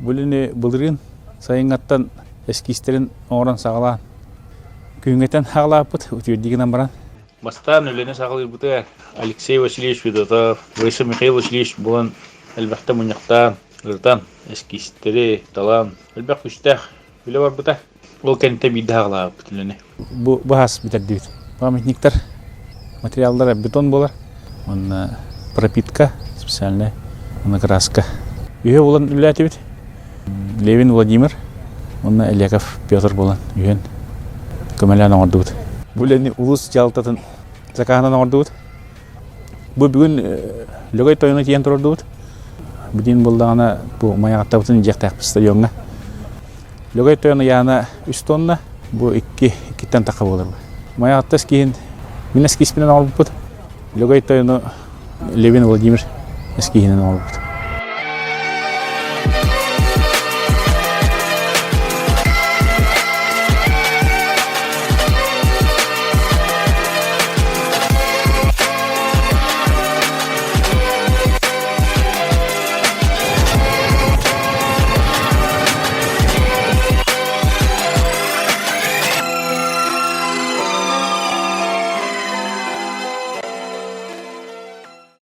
Бүліні бұлырын сайыңаттан эскистерін оңыран сағалаған. Күйіңеттен ағалапыт, өтвердігінен баран. Бастан өлені сағалыр бұты Алексей Васильевич Федотов, Вайса Михаил Васильевич болан әлбәқті мұнияқтан, ұртан, эскистері, талан, әлбәқ күштәқ, өлі бар бұта. Ол кәнетті бейді ағалапыт өлені. Бұл бағас бітәрді бет. Памятниктар, материалдары бетон болар. Пропитка специальная, краска. Үйе болан өлі әті бет. Левин Владимир, онна Эляков Петр болан, үйен көмәлән оңырды бұд. Бұл әне ұлыс жалытатын закағынан оңырды бұд. Бұл бүгін лөгай тойына тиен тұрырды бұд. Бүден болдағына бұл маяғатта бұтын жақтақ стадионға. Лөгай тойына яғына 3 тонна, бұл 2-тен тақы болыр. Маяғатта скейін мен әскейспенен оңыр бұд. Лөгай тойына Левин Владимир әскейінен оңыр бұд.